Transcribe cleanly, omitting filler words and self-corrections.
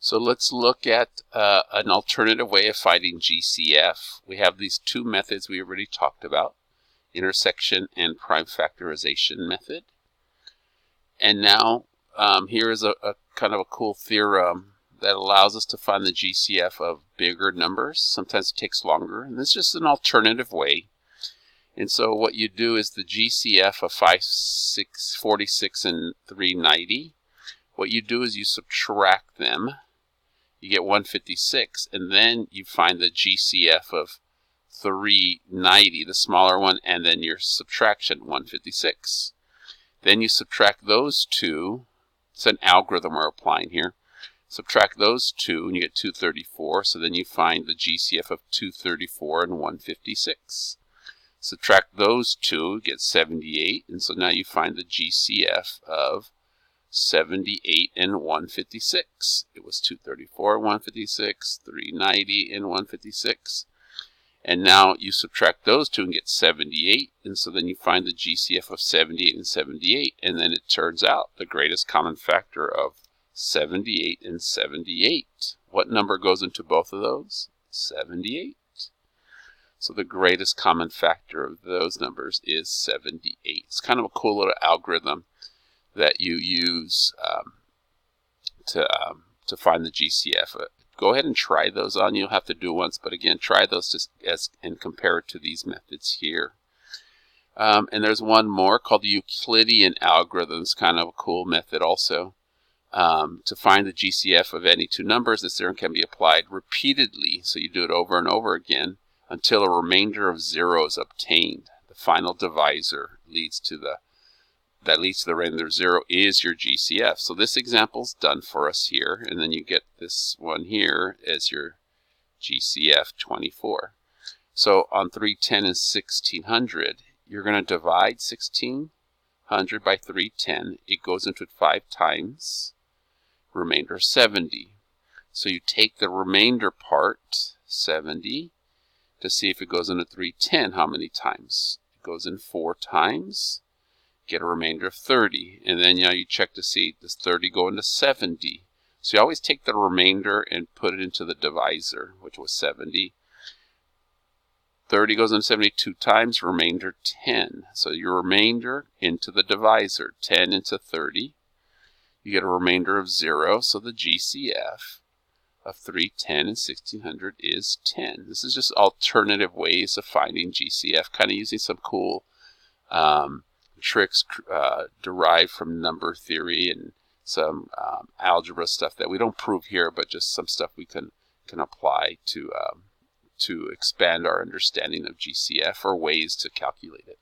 So let's look at an alternative way of finding GCF. We have these two methods we already talked about, intersection and prime factorization method. And now here is a kind of a cool theorem that allows us to find the GCF of bigger numbers. Sometimes it takes longer, and this is just an alternative way. And so what you do is the GCF of 46 and 390. What you do is you subtract them. You get 156, and then you find the GCF of 390, the smaller one, and then your subtraction, 156. Then you subtract those two. It's an algorithm we're applying here. Subtract those two, and you get 234. So then you find the GCF of 234 and 156. Subtract those two, you get 78, and so now you find the GCF of 78 and 156. It was 234 and 156, 390 and 156. And now you subtract those two and get 78, and so then you find the GCF of 78 and 78, and then it turns out the greatest common factor of 78 and 78. What number goes into both of those? 78. So the greatest common factor of those numbers is 78. It's kind of a cool little algorithm that you use to find the GCF. Go ahead and try those on. You'll have to do once, but again, try those and compare it to these methods here. And there's one more called the Euclidean algorithm. It's kind of a cool method also. To find the GCF of any two numbers, this theorem can be applied repeatedly. So you do it over and over again until a remainder of 0 is obtained. The final divisor leads to the remainder of 0 is your GCF. So this example's done for us here, and then you get this one here as your GCF 24. So on 310 and 1600, you're going to divide 1600 by 310. It goes into it 5 times, remainder 70. So you take the remainder part, 70, to see if it goes into 310, how many times? It goes in 4 times. Get a remainder of 30, and then you check to see, does 30 go into 70? So you always take the remainder and put it into the divisor, which was 70. 30 goes into 72 times, remainder 10. So your remainder into the divisor, 10 into 30. You get a remainder of 0, so the GCF of 310 and 1600 is 10. This is just alternative ways of finding GCF, kind of using some cool tricks derived from number theory and some algebra stuff that we don't prove here, but just some stuff we can apply to expand our understanding of GCF or ways to calculate it.